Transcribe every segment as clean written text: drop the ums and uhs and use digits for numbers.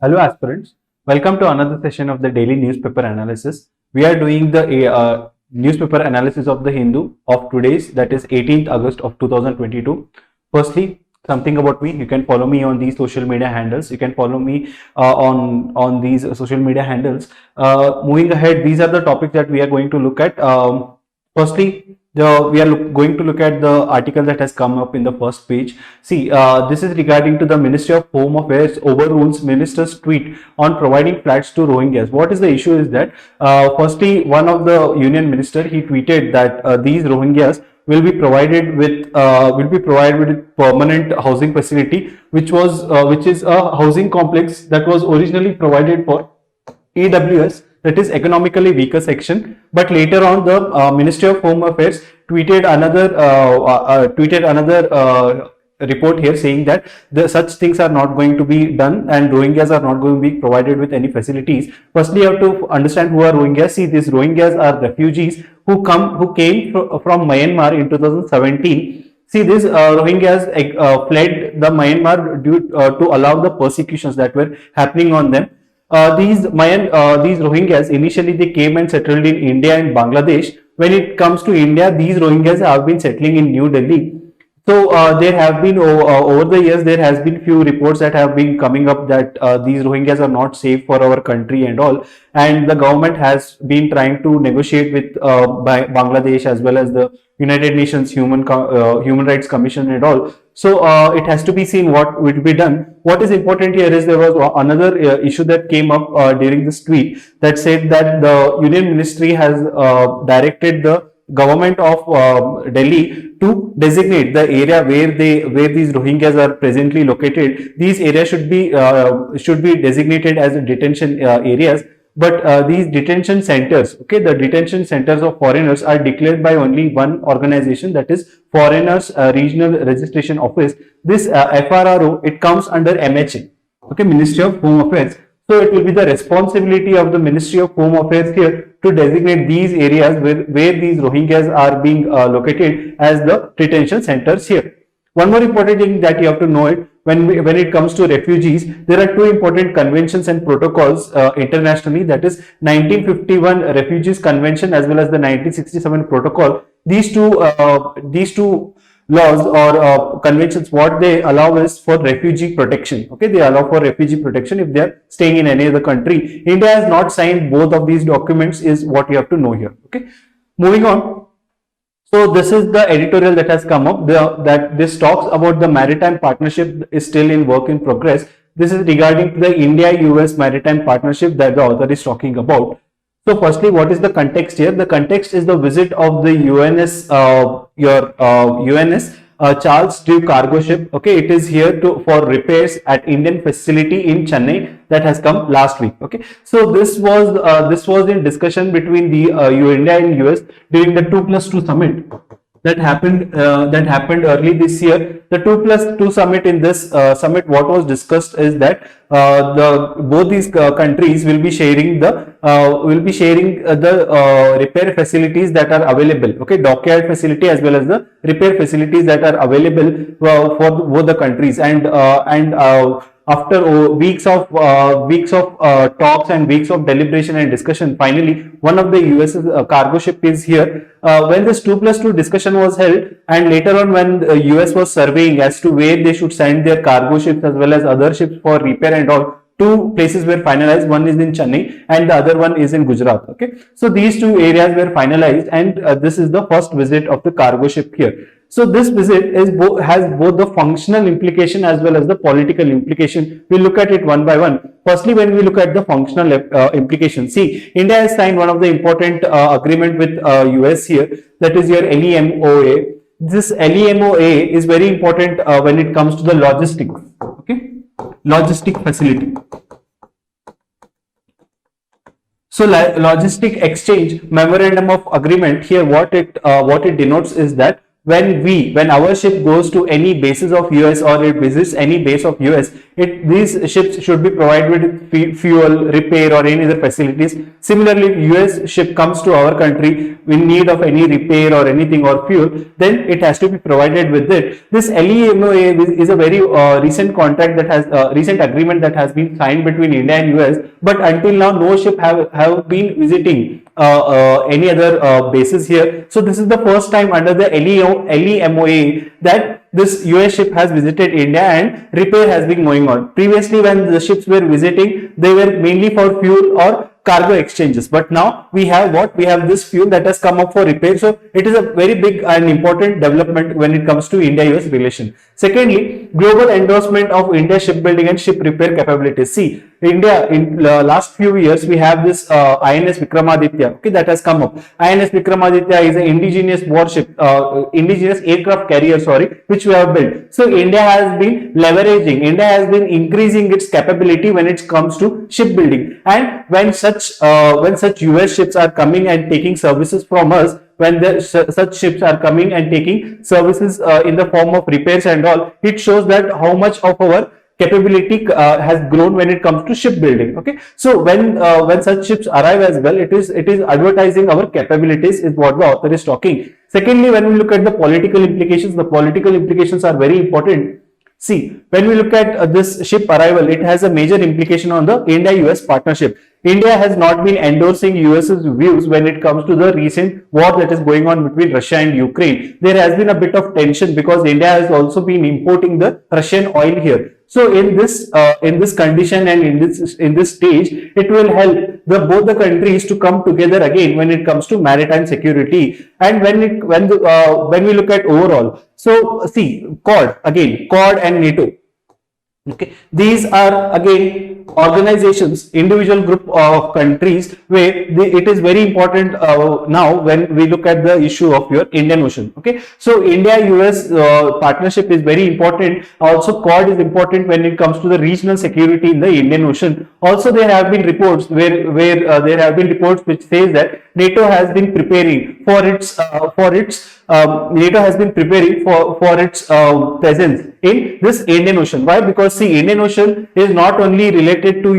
Hello aspirants, welcome to another session of the daily newspaper analysis. We are doing the newspaper analysis of the Hindu of today's, that is 18th August of 2022. Firstly, something about me, you can follow me on these social media handles. You can follow me on these social media handles. Moving ahead, these are the topics that we are going to look at. Firstly, we are going to look at the article that has come up in the first page. See, this is regarding to the Ministry of Home Affairs overrules minister's tweet on providing flats to Rohingyas. What is the issue is that, firstly, one of the union minister, he tweeted that these Rohingyas will be provided with permanent housing facility, which is a housing complex that was originally provided for EWS, that is economically weaker section, but later on the Ministry of Home Affairs tweeted another report here saying that such things are not going to be done and Rohingyas are not going to be provided with any facilities. Firstly, you have to understand who are Rohingyas. See, these Rohingyas are refugees who came from Myanmar in 2017. See, these Rohingyas fled the Myanmar due to allow the persecutions that were happening on them. These Rohingyas, initially they came and settled in India and Bangladesh. When it comes to India, these Rohingyas have been settling in New Delhi. So there have been over the years, there has been few reports that have been coming up that these Rohingyas are not safe for our country and all, and the government has been trying to negotiate with Bangladesh as well as the United Nations Human Rights Commission and all. So it has to be seen what will be done. What is important here is there was another issue that came up during this tweet that said that the Union Ministry has directed the government of Delhi to designate the area where these Rohingyas are presently located. These areas should be designated as detention areas. But these detention centers, okay, the detention centers of foreigners are declared by only one organization, that is Foreigners Regional Registration Office. This FRRO, it comes under MHA, okay, Ministry of Home Affairs. So it will be the responsibility of the Ministry of Home Affairs here to designate these areas where these Rohingyas are being located as the detention centers here. One more important thing that you have to know it, when it comes to refugees, there are two important conventions and protocols internationally, that is 1951 Refugees Convention as well as the 1967 Protocol. These two laws or conventions, what they allow is for refugee protection. Okay, they allow for refugee protection if they are staying in any other country. India has not signed both of these documents, is what you have to know here. Okay, moving on. So this is the editorial that has come up, that this talks about the maritime partnership is still in work in progress. This is regarding the India-US maritime partnership that the author is talking about. So firstly, what is the context here? The context is the visit of the UNS, Charles D. cargo ship. Okay, it is here for repairs at Indian facility in Chennai that has come last week. Okay, so this was in discussion between the India and US during the 2+2 summit that happened early this year. The 2+2 summit, in this summit, what was discussed is that both these countries will be sharing the repair facilities that are available. Okay, dockyard facility as well as the repair facilities that are available for both the countries, and after weeks of talks and weeks of deliberation and discussion, finally one of the US cargo ship is here. When this 2+2 discussion was held, and later on when the US was surveying as to where they should send their cargo ships as well as other ships for repair and all, two places were finalized. One is in Chennai and the other one is in Gujarat. Okay, so these two areas were finalized, and this is the first visit of the cargo ship here. So this visit has both the functional implication as well as the political implication. We look at it one by one. Firstly, when we look at the functional implication, see, India has signed one of the important agreement with US here, that is your LEMOA. This LEMOA is very important when it comes to the logistics. Okay, logistic facility. So logistic exchange memorandum of agreement here, what it denotes is that when our ship goes to any bases of US or it visits any base of US, these ships should be provided with fuel, repair or any other facilities. Similarly, US ship comes to our country in need of any repair or anything or fuel, then it has to be provided with it. This LEMOA is a very recent contract that has recent agreement that has been signed between India and US, but until now no ship have been visiting any other bases here. So this is the first time under the LEMOA that this US ship has visited India and repair has been going on. Previously, when the ships were visiting, they were mainly for fuel or cargo exchanges, but now we have what? We have this fuel that has come up for repair. So it is a very big and important development when it comes to India-US relation. Secondly, global endorsement of India's shipbuilding and ship repair capabilities. See, India in last few years we have this INS Vikramaditya, okay, that has come up. INS Vikramaditya is an indigenous warship, indigenous aircraft carrier, sorry, which we have built. So India has been leveraging, India has been increasing its capability when it comes to shipbuilding. And when such US ships are coming and taking services from us, when such ships are coming and taking services in the form of repairs and all, it shows that how much of our capability has grown when it comes to shipbuilding. Okay, so when such ships arrive as well, it is advertising our capabilities, is what the author is talking. Secondly, when we look at the political implications are very important. See, when we look at this ship arrival, it has a major implication on the India-US partnership. India has not been endorsing US's views when it comes to the recent war that is going on between Russia and Ukraine. There has been a bit of tension because India has also been importing the Russian oil here. So in this condition and in this stage, it will help both the countries to come together again when it comes to maritime security. And when we look at overall, so see, Quad and NATO. Okay, these are again organizations, individual group of countries where it is very important now when we look at the issue of your Indian Ocean. Okay, so India-US partnership is very important. Also, Quad is important when it comes to the regional security in the Indian Ocean. Also, there have been reports where there have been reports which says that NATO has been preparing for its presence in this Indian Ocean. Why? Because see, Indian Ocean is not only related to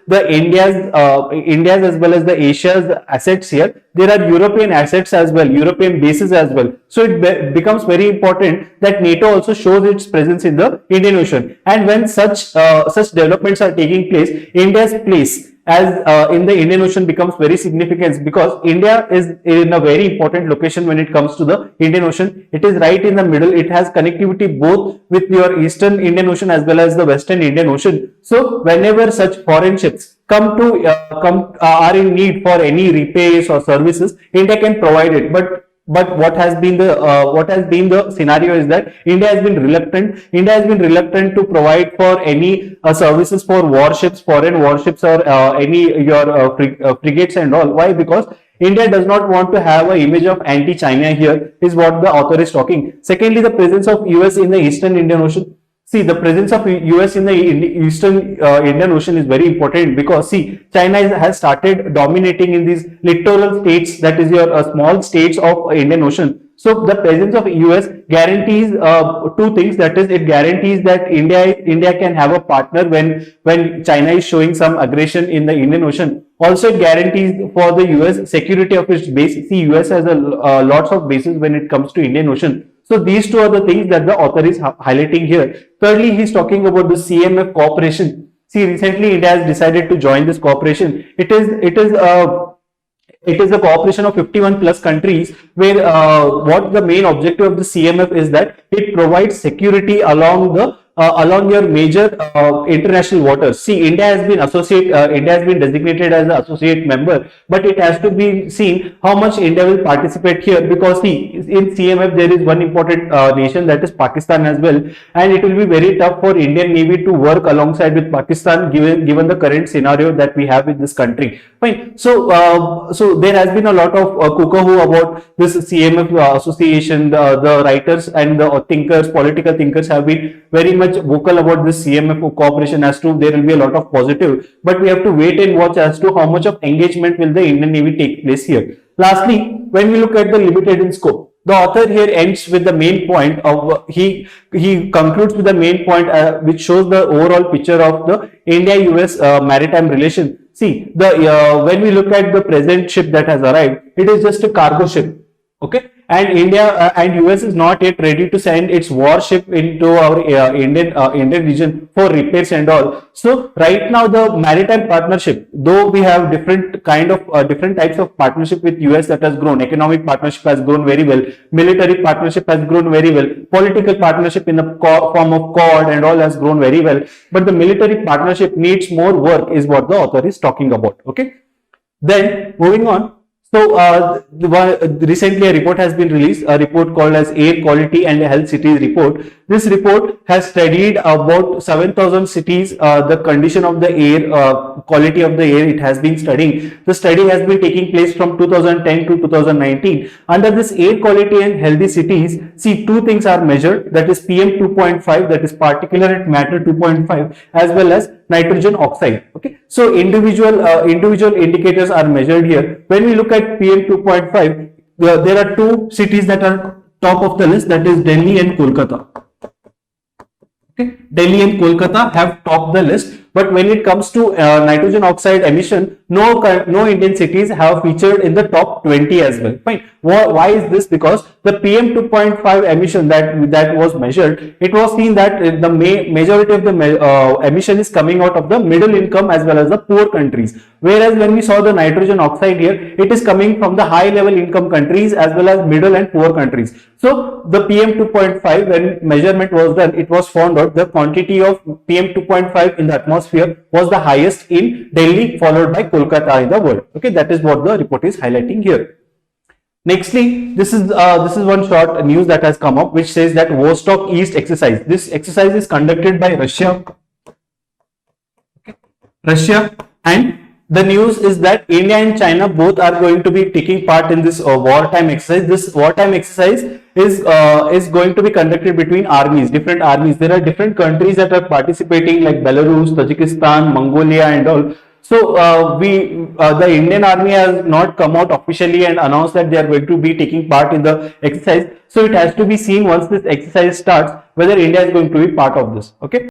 the India's as well as the Asia's assets here. There are European assets as well, European bases as well. So it becomes very important that NATO also shows its presence in the Indian Ocean. And when such developments are taking place, India's place as in the Indian Ocean becomes very significant, because India is in a very important location when it comes to the Indian Ocean. It is right in the middle. It has connectivity both with your Eastern Indian Ocean as well as the Western Indian Ocean. So whenever such foreign ships are in need for any repairs or services, India can provide it. But what has been the scenario is that India has been reluctant to provide for any services for warships, foreign warships, or frigates and all. Why? Because India does not want to have an image of anti-China here, is what the author is talking. Secondly, the presence of US in the Eastern Indian Ocean. See, the presence of US in the Eastern Indian Ocean is very important, because see, China has started dominating in these littoral states, that is your small states of Indian Ocean. So the presence of US guarantees two things. That is, it guarantees that India can have a partner when China is showing some aggression in the Indian Ocean. Also, it guarantees for the US security of its base. See, US has lots of bases when it comes to Indian Ocean. So these two are the things that the author is highlighting here. Thirdly, he is talking about the CMF cooperation. See, recently India has decided to join this cooperation. It is a cooperation of 51 plus countries, where what the main objective of the CMF is that it provides security along your major international waters. See, India has been designated as an associate member, but it has to be seen how much India will participate here, because see, in CMF there is one important nation, that is Pakistan as well, and it will be very tough for Indian Navy to work alongside with Pakistan given the current scenario that we have in this country. Fine. So there has been a lot of cuckoo about this CMF association. The writers and the thinkers, political thinkers, have been very much vocal about this CMF cooperation, as to there will be a lot of positive, but we have to wait and watch as to how much of engagement will the Indian Navy take place here. Lastly, when we look at the limited in scope, the author here ends with the main point of he concludes with the main point which shows the overall picture of the India-US maritime relation. See, the when we look at the present ship that has arrived, it is just a cargo ship. Okay, and India and US is not yet ready to send its warship into our Indian region for repairs and all. So right now the maritime partnership, though we have different kind of different types of partnership with US that has grown, economic partnership has grown very well, military partnership has grown very well, political partnership in the form of Quad and all has grown very well, but the military partnership needs more work is what the author is talking about. Okay, then moving on. So recently a report has been released, a report called as Air Quality and Health Cities Report. This report has studied about 7,000 cities, the condition of the air, quality of the air it has been studying. The study has been taking place from 2010 to 2019. Under this air quality and healthy cities, see, two things are measured, that is PM 2.5, that is particulate matter 2.5, as well as nitrogen oxide. Okay, so individual indicators are measured here. When we look at PM 2.5, there are two cities that are top of the list, that is Delhi and Kolkata. Okay, Delhi and Kolkata have topped the list, but when it comes to nitrogen oxide emission, no Indian cities have featured in the top 20 as well. Fine. Why is this? Because the PM 2.5 emission that was measured, it was seen that the majority of the emission is coming out of the middle income as well as the poor countries. Whereas when we saw the nitrogen oxide here, it is coming from the high level income countries as well as middle and poor countries. So the PM 2.5, when measurement was done, it was found out the quantity of PM 2.5 in the atmosphere was the highest in Delhi, followed by Kolkata in the world. Okay, that is what the report is highlighting here. Nextly, this is one short news that has come up, which says that Vostok East exercise. This exercise is conducted by Russia. Okay. Russia, and the news is that India and China both are going to be taking part in this wartime exercise. This wartime exercise is going to be conducted between armies, different armies. There are different countries that are participating, like Belarus, Tajikistan, Mongolia, and all. So the Indian army has not come out officially and announced that they are going to be taking part in the exercise. So it has to be seen once this exercise starts whether India is going to be part of this. Okay.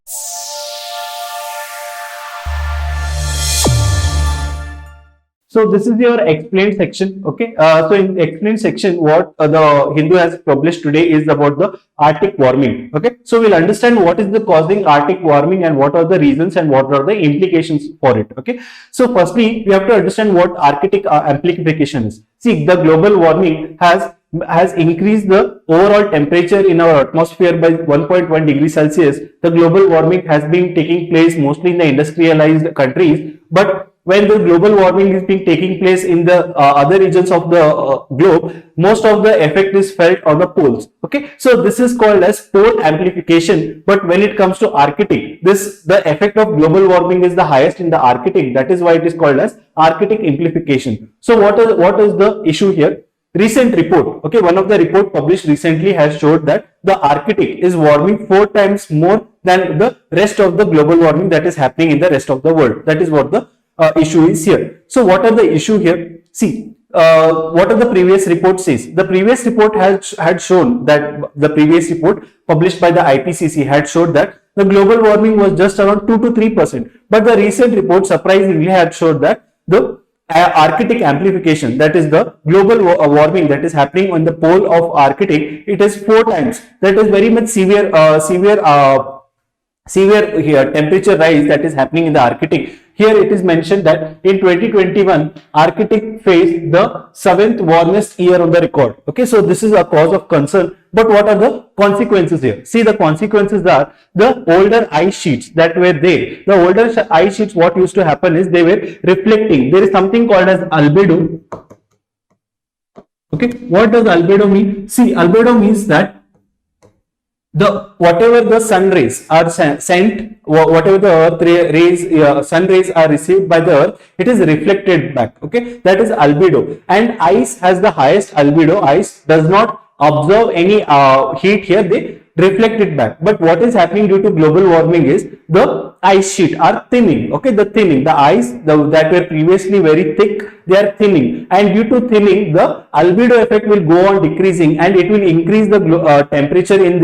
So this is your explained section. Okay. So in the explained section, what the Hindu has published today is about the Arctic warming. Okay. So we'll understand what is the causing Arctic warming and what are the reasons and what are the implications for it. Okay. So firstly, we have to understand what Arctic amplification is. See, the global warming has increased the overall temperature in our atmosphere by 1.1 degrees Celsius. The global warming has been taking place mostly in the industrialized countries, but when the global warming is being taking place in the other regions of the globe, most of the effect is felt on the poles. Okay, so this is called as pole amplification. But when it comes to Arctic, the effect of global warming is the highest in the Arctic. That is why it is called as Arctic amplification. So what is the issue here? Recent report, okay, one of the report published recently has showed that the Arctic is warming 4 times more than the rest of the global warming that is happening in the rest of the world. That is what the issue is here. So what are the issue here? See, what are the previous report says? The previous report had shown that the previous report published by the IPCC had showed that the global warming was just around 2 to 3%. But the recent report surprisingly had showed that the Arctic amplification, that is the global warming that is happening on the pole of Arctic, it is 4 times. That is very much severe here temperature rise that is happening in the Arctic. Here it is mentioned that in 2021, Arctic faced the 7th warmest year on the record. Okay, so this is a cause of concern. But what are the consequences here? See, the consequences are the older ice sheets that were there. The older ice sheets, what used to happen is they were reflecting. There is something called as albedo. Okay, what does albedo mean? See, albedo means that whatever the sun rays are sent, whatever the earth rays, sun rays are received by the earth, it is reflected back. Okay, that is albedo. And ice has the highest albedo. Ice does not absorb any heat here. reflect it back. But what is happening due to global warming is the ice sheet are thinning. Okay, the thinning, the ice that were previously very thick, they are thinning, and due to thinning, the albedo effect will go on decreasing, and it will increase the temperature in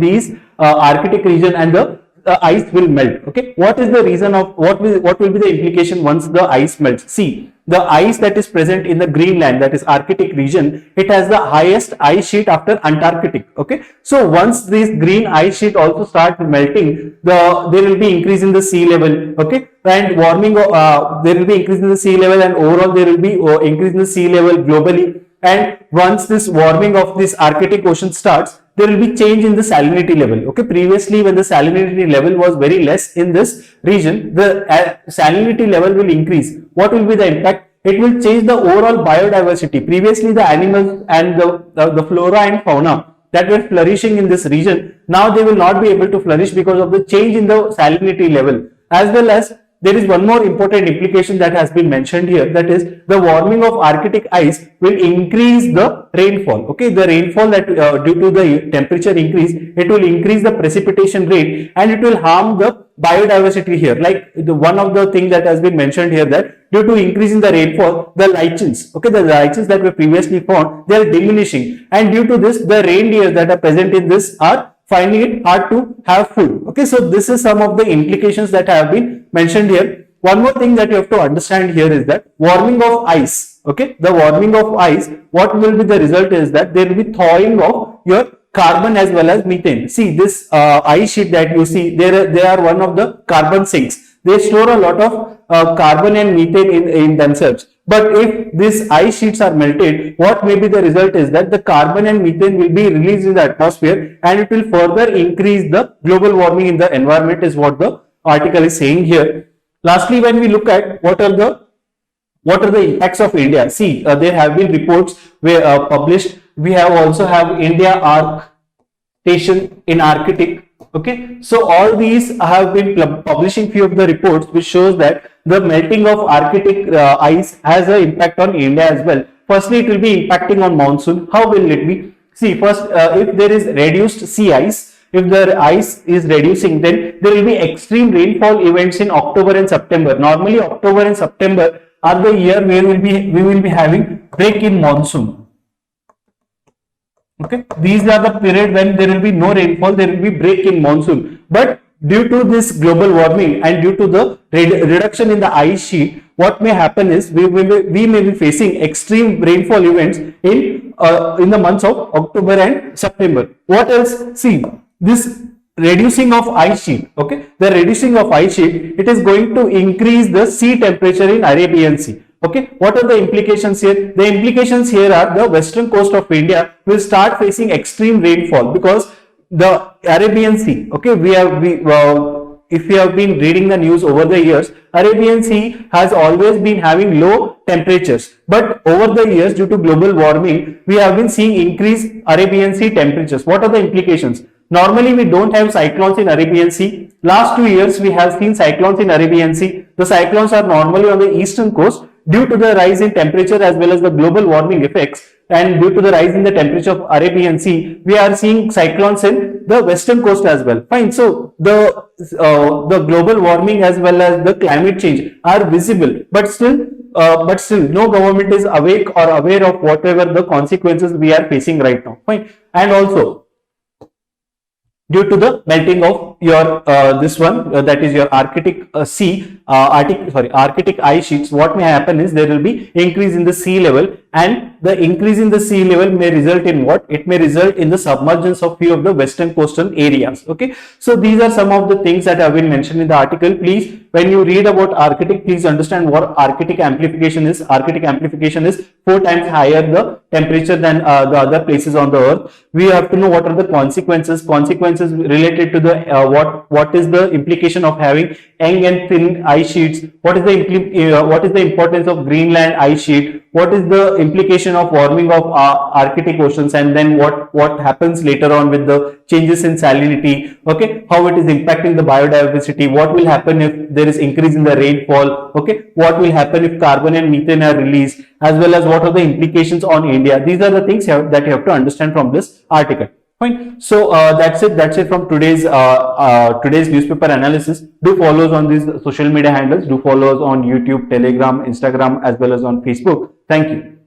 these Arctic region, and the ice will melt. Okay, what is the reason of what will be the implication once the ice melts? See, the ice that is present in the Greenland, that is Arctic region, it has the highest ice sheet after Antarctic. Okay, so once this green ice sheet also start melting, there will be increase in the sea level. Okay, and warming, there will be increase in the sea level, and overall there will be increase in the sea level globally. And once this warming of this Arctic Ocean starts, there will be change in the salinity level. Okay, previously when the salinity level was very less in this region, the salinity level will increase. What will be the impact? It will change the overall biodiversity. Previously the animals and the flora and fauna that were flourishing in this region, now they will not be able to flourish because of the change in the salinity level. As well as there is one more important implication that has been mentioned here, that is the warming of Arctic ice will increase the rainfall. Okay, the rainfall that due to the temperature increase, it will increase the precipitation rate, and it will harm the biodiversity here. Like one of the things that has been mentioned here, that due to increase in the rainfall, the lichens, okay, the lichens that were previously found, they are diminishing, and due to this, the reindeer that are present in this are finding it hard to have food. Okay, so this is some of the implications that have been mentioned here. One more thing that you have to understand here is that warming of ice. Okay, the warming of ice, what will be the result is that there will be thawing of your carbon as well as methane. See, this ice sheet that you see, they are one of the carbon sinks. They store a lot of carbon and methane in themselves. But if these ice sheets are melted, what may be the result is that the carbon and methane will be released in the atmosphere, and it will further increase the global warming in the environment, is what the article is saying here. Lastly, when we look at what are the impacts of India, see, there have been reports where published. We also have India Arc Station in Arctic. Okay, so all these have been publishing few of the reports which shows that the melting of Arctic ice has an impact on India as well. Firstly, it will be impacting on monsoon. How will it be? See, first, if there is reduced sea ice, if the ice is reducing, then there will be extreme rainfall events in October and September. Normally, October and September are the year where we will be having break in monsoon. Okay, these are the period when there will be no rainfall, there will be break in monsoon. But due to this global warming and due to the reduction in the ice sheet, what may happen is we may be facing extreme rainfall events in the months of October and September. What else? See, this reducing of ice sheet. Okay, the reducing of ice sheet, it is going to increase the sea temperature in Arabian Sea. Okay, what are the implications here? The implications here are the western coast of India will start facing extreme rainfall because the Arabian Sea. Okay, if we have been reading the news over the years, Arabian Sea has always been having low temperatures, but over the years due to global warming, we have been seeing increased Arabian Sea temperatures. What are the implications? Normally, we don't have cyclones in Arabian Sea. Last 2 years, we have seen cyclones in Arabian Sea. The cyclones are normally on the eastern coast. Due to the rise in temperature as well as the global warming effects, and due to the rise in the temperature of Arabian Sea, we are seeing cyclones in the western coast as well. Fine. So the global warming as well as the climate change are visible, but still no government is awake or aware of whatever the consequences we are facing right now. Fine. And also, due to the melting of your that is your Arctic Arctic ice sheets, what may happen is there will be increase in the sea level, and the increase in the sea level may result in what? It may result in the submergence of few of the western coastal areas. Okay, so these are some of the things that have been mentioned in the article. Please, when you read about Arctic, please understand what Arctic amplification is. Arctic amplification is 4 times higher the temperature than the other places on the earth. We have to know what are the consequences related to the what is the implication of having young and thin ice sheets, what is the importance of Greenland ice sheet, what is the implication of warming of Arctic oceans, and then what happens later on with the changes in salinity. Okay, how it is impacting the biodiversity, what will happen if there is increase in the rainfall. Okay, what will happen if carbon and methane are released, as well as what are the implications on India. These are the things that you have to understand from this article. Fine. So that's it. That's it from today's newspaper analysis. Do follow us on these social media handles. Do follow us on YouTube, Telegram, Instagram, as well as on Facebook. Thank you.